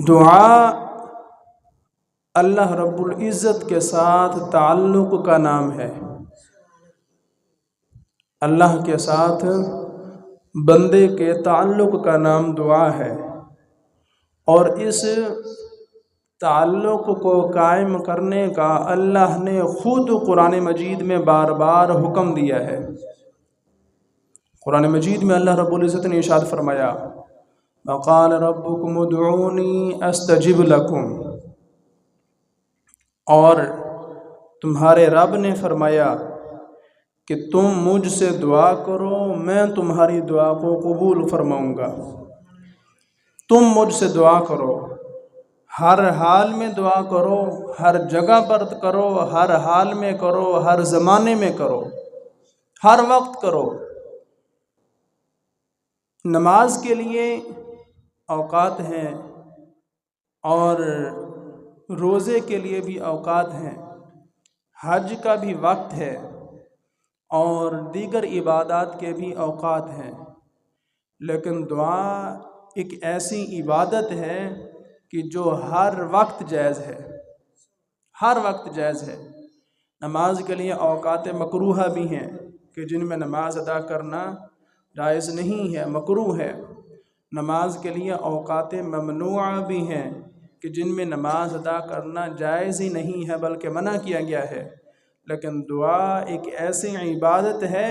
دعا اللہ رب العزت کے ساتھ تعلق کا نام ہے۔ اللہ کے ساتھ بندے کے تعلق کا نام دعا ہے، اور اس تعلق کو قائم کرنے کا اللہ نے خود قرآن مجید میں بار بار حکم دیا ہے۔ قرآن مجید میں اللہ رب العزت نے ارشاد فرمایا، وقال ربکم ادعونی استجب لکم، اور تمہارے رب نے فرمایا کہ تم مجھ سے دعا کرو، میں تمہاری دعا کو قبول فرماؤں گا۔ تم مجھ سے دعا کرو، ہر حال میں دعا کرو، ہر جگہ پر کرو، ہر حال میں کرو، ہر زمانے میں کرو، ہر وقت کرو۔ نماز کے لیے اوقات ہیں اور روزے کے لیے بھی اوقات ہیں، حج کا بھی وقت ہے اور دیگر عبادات کے بھی اوقات ہیں، لیکن دعا ایک ایسی عبادت ہے کہ جو ہر وقت جائز ہے، ہر وقت جائز ہے۔ نماز کے لیے اوقات مکروہہ بھی ہیں کہ جن میں نماز ادا کرنا جائز نہیں ہے، مکروہ ہے۔ نماز کے لیے اوقات ممنوعہ بھی ہیں کہ جن میں نماز ادا کرنا جائز ہی نہیں ہے بلکہ منع کیا گیا ہے، لیکن دعا ایک ایسی عبادت ہے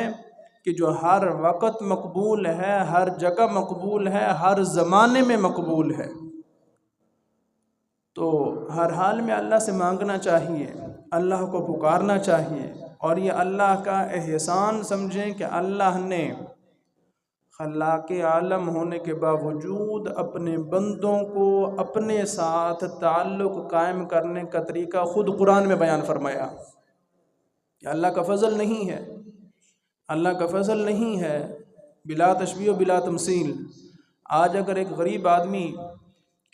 کہ جو ہر وقت مقبول ہے، ہر جگہ مقبول ہے، ہر زمانے میں مقبول ہے۔ تو ہر حال میں اللہ سے مانگنا چاہیے، اللہ کو پکارنا چاہیے، اور یہ اللہ کا احسان سمجھیں کہ اللہ نے خلاق عالم ہونے کے باوجود اپنے بندوں کو اپنے ساتھ تعلق قائم کرنے کا طریقہ خود قرآن میں بیان فرمایا۔ یہ اللہ کا فضل نہیں ہے، اللہ کا فضل نہیں ہے، بلا تشبیہ و بلا تمثیل۔ آج اگر ایک غریب آدمی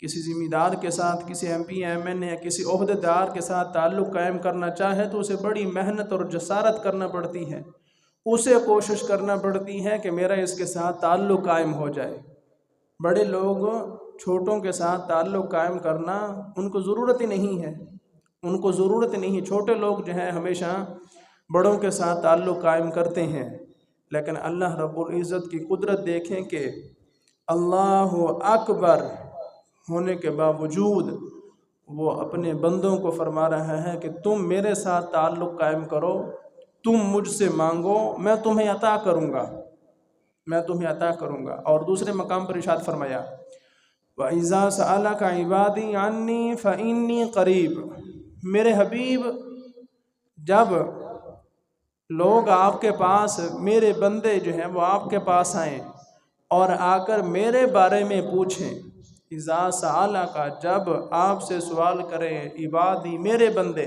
کسی ذمہ دار کے ساتھ، کسی ایم پی ایم این اے یا کسی عہدیدار کے ساتھ تعلق قائم کرنا چاہے تو اسے بڑی محنت اور جسارت کرنا پڑتی ہے، اسے کوشش کرنا پڑتی ہے کہ میرا اس کے ساتھ تعلق قائم ہو جائے۔ بڑے لوگ چھوٹوں کے ساتھ تعلق قائم کرنا ان کو ضرورت ہی نہیں ہے، ان کو ضرورت نہیں۔ چھوٹے لوگ جو ہیں ہمیشہ بڑوں کے ساتھ تعلق قائم کرتے ہیں، لیکن اللہ رب العزت کی قدرت دیکھیں کہ اللہ اکبر ہونے کے باوجود وہ اپنے بندوں کو فرما رہا ہے کہ تم میرے ساتھ تعلق قائم کرو، تم مجھ سے مانگو، میں تمہیں عطا کروں گا، میں تمہیں عطا کروں گا۔ اور دوسرے مقام پر ارشاد فرمایا، وَإِذَا سَأَلَكَ عِبَادِي عَنِّي فَإِنِّي قَرِيبٌ، میرے حبیب جب لوگ آپ کے پاس، میرے بندے جو ہیں وہ آپ کے پاس آئیں اور آ کر میرے بارے میں پوچھیں، اِذَا سَأَلَكَ جب آپ سے سوال کریں، عبادی میرے بندے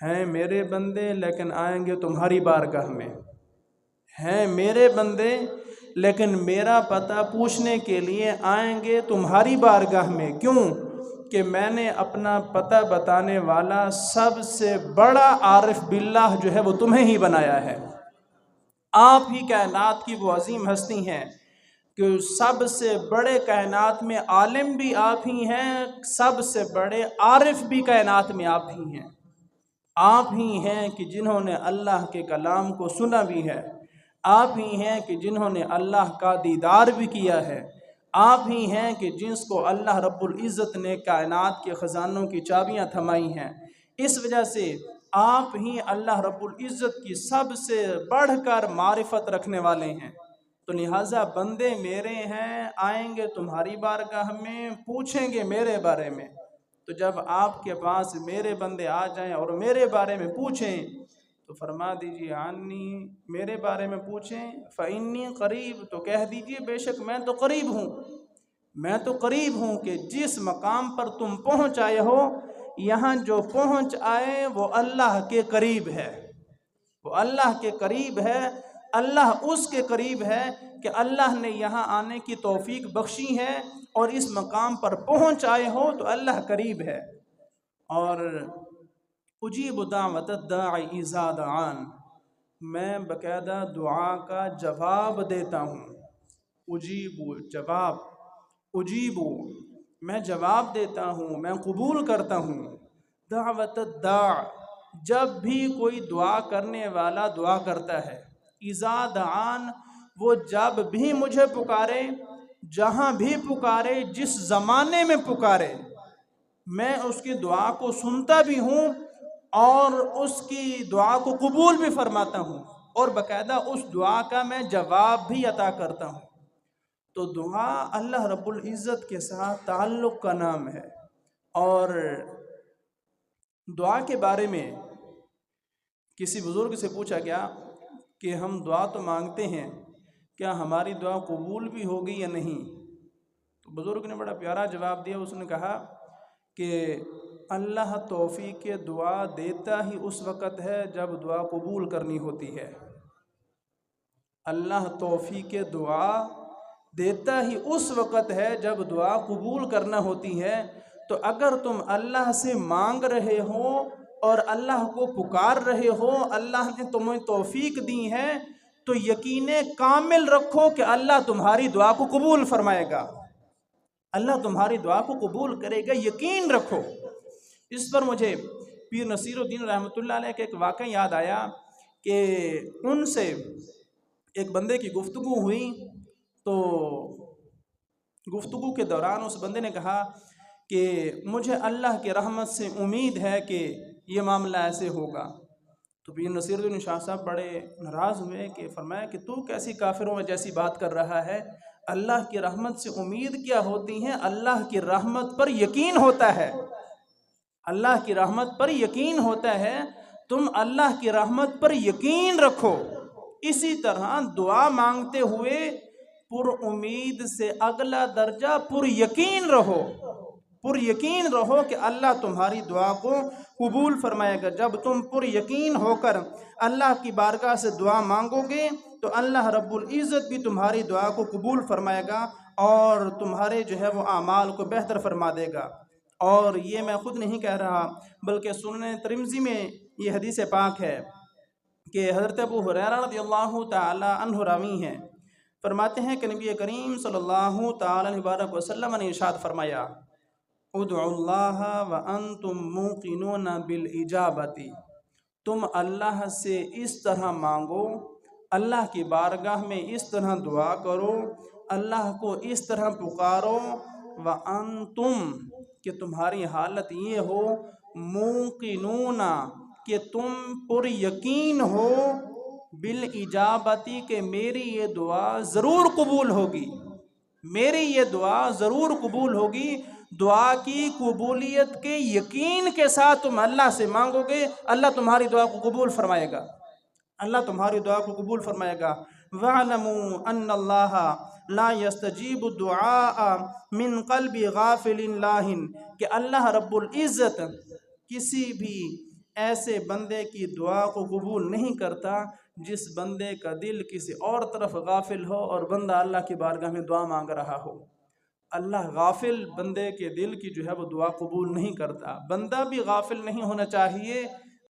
ہیں، میرے بندے لیکن آئیں گے تمہاری بارگاہ میں، ہیں میرے بندے لیکن میرا پتہ پوچھنے کے لیے آئیں گے تمہاری بارگاہ میں۔ کیوں؟ کہ میں نے اپنا پتہ بتانے والا سب سے بڑا عارف باللہ جو ہے وہ تمہیں ہی بنایا ہے۔ آپ ہی کائنات کی وہ عظیم ہستی ہیں کہ سب سے بڑے کائنات میں عالم بھی آپ ہی ہیں، سب سے بڑے عارف بھی کائنات میں آپ ہی ہیں۔ آپ ہی ہیں کہ جنہوں نے اللہ کے کلام کو سنا بھی ہے، آپ ہی ہیں کہ جنہوں نے اللہ کا دیدار بھی کیا ہے، آپ ہی ہیں کہ جس کو اللہ رب العزت نے کائنات کے خزانوں کی چابیاں تھمائی ہیں۔ اس وجہ سے آپ ہی اللہ رب العزت کی سب سے بڑھ کر معرفت رکھنے والے ہیں۔ تو لہٰذا بندے میرے ہیں، آئیں گے تمہاری بارگاہ میں، پوچھیں گے میرے بارے میں۔ تو جب آپ کے پاس میرے بندے آ جائیں اور میرے بارے میں پوچھیں تو فرما دیجیے عنی، میرے بارے میں پوچھیں، فإنی قریب، تو کہہ دیجیے بے شک میں تو قریب ہوں، میں تو قریب ہوں کہ جس مقام پر تم پہنچ آئے ہو، یہاں جو پہنچ آئے وہ اللہ کے قریب ہے، وہ اللہ کے قریب ہے۔ اللہ اس کے قریب ہے کہ اللہ نے یہاں آنے کی توفیق بخشی ہے، اور اس مقام پر پہنچ آئے ہو تو اللہ قریب ہے۔ اور اجیب دعوت الداعی اذا دعان، میں باقاعدہ دعا کا جواب دیتا ہوں۔ اجیب جواب، اجیب میں جواب دیتا ہوں، میں قبول کرتا ہوں۔ دعوت الداع، جب بھی کوئی دعا کرنے والا دعا کرتا ہے، اذا دعان، وہ جب بھی مجھے پکارے، جہاں بھی پکارے، جس زمانے میں پکارے، میں اس کی دعا کو سنتا بھی ہوں اور اس کی دعا کو قبول بھی فرماتا ہوں، اور باقاعدہ اس دعا کا میں جواب بھی عطا کرتا ہوں۔ تو دعا اللہ رب العزت کے ساتھ تعلق کا نام ہے۔ اور دعا کے بارے میں کسی بزرگ سے پوچھا گیا کہ ہم دعا تو مانگتے ہیں، کیا ہماری دعا قبول بھی ہوگی یا نہیں؟ تو بزرگ نے بڑا پیارا جواب دیا، اس نے کہا کہ اللہ توفیق دعا دیتا ہی اس وقت ہے جب دعا قبول کرنی ہوتی ہے۔ اللہ توفیق دعا دیتا ہی اس وقت ہے جب دعا قبول کرنا ہوتی ہے۔ تو اگر تم اللہ سے مانگ رہے ہو اور اللہ کو پکار رہے ہو، اللہ نے تمہیں توفیق دی ہے، تو یقین کامل رکھو کہ اللہ تمہاری دعا کو قبول فرمائے گا، اللہ تمہاری دعا کو قبول کرے گا، یقین رکھو۔ اس پر مجھے پیر نصیر الدین رحمۃ اللہ علیہ کا ایک واقعہ یاد آیا کہ ان سے ایک بندے کی گفتگو ہوئی، تو گفتگو کے دوران اس بندے نے کہا کہ مجھے اللہ کی رحمت سے امید ہے کہ یہ معاملہ ایسے ہوگا۔ تو پیر نصیر الدین شاہ صاحب بڑے ناراض ہوئے کہ فرمایا کہ تو کیسی کافروں میں جیسی بات کر رہا ہے، اللہ کی رحمت سے امید کیا ہوتی ہے، اللہ کی رحمت پر یقین ہوتا ہے، اللہ کی رحمت پر یقین ہوتا ہے، تم اللہ کی رحمت پر یقین رکھو۔ اسی طرح دعا مانگتے ہوئے پر امید سے اگلا درجہ پر یقین رہو، پر یقین رہو کہ اللہ تمہاری دعا کو قبول فرمائے گا۔ جب تم پر یقین ہو کر اللہ کی بارگاہ سے دعا مانگو گے تو اللہ رب العزت بھی تمہاری دعا کو قبول فرمائے گا اور تمہارے جو ہے وہ اعمال کو بہتر فرما دے گا۔ اور یہ میں خود نہیں کہہ رہا بلکہ سنن ترمذی میں یہ حدیث پاک ہے کہ حضرت ابو ہریرہ رضی اللہ تعالی عنہ راوی ہیں، فرماتے ہیں کہ نبی کریم صلی اللہ تعالی علیہ وسلم نے ارشاد فرمایا، ادعوا اللہ وانتم موقنون بالاجابۃ، تم اللہ سے اس طرح مانگو، اللہ کی بارگاہ میں اس طرح دعا کرو، اللہ کو اس طرح پکارو، وانتم، کہ تمہاری حالت یہ ہو، موقنون، کہ تم پر یقین ہو، بالاجابتی، کہ میری یہ دعا ضرور قبول ہوگی، میری یہ دعا ضرور قبول ہوگی۔ دعا کی قبولیت کے یقین کے ساتھ تم اللہ سے مانگو گے، اللہ تمہاری دعا کو قبول فرمائے گا، اللہ تمہاری دعا کو قبول فرمائے گا۔ وَاعْلَمُوا أَنَّ اللَّهَ لَا يَسْتَجِيبُ الدُّعَاءَ مِنْ قَلْبِ غَافِلٍ لَاهٍ، کہ اللہ رب العزت کسی بھی ایسے بندے کی دعا کو قبول نہیں کرتا جس بندے کا دل کسی اور طرف غافل ہو اور بندہ اللہ کی بارگاہ میں دعا مانگ رہا ہو۔ اللہ غافل بندے کے دل کی جو ہے وہ دعا قبول نہیں کرتا۔ بندہ بھی غافل نہیں ہونا چاہیے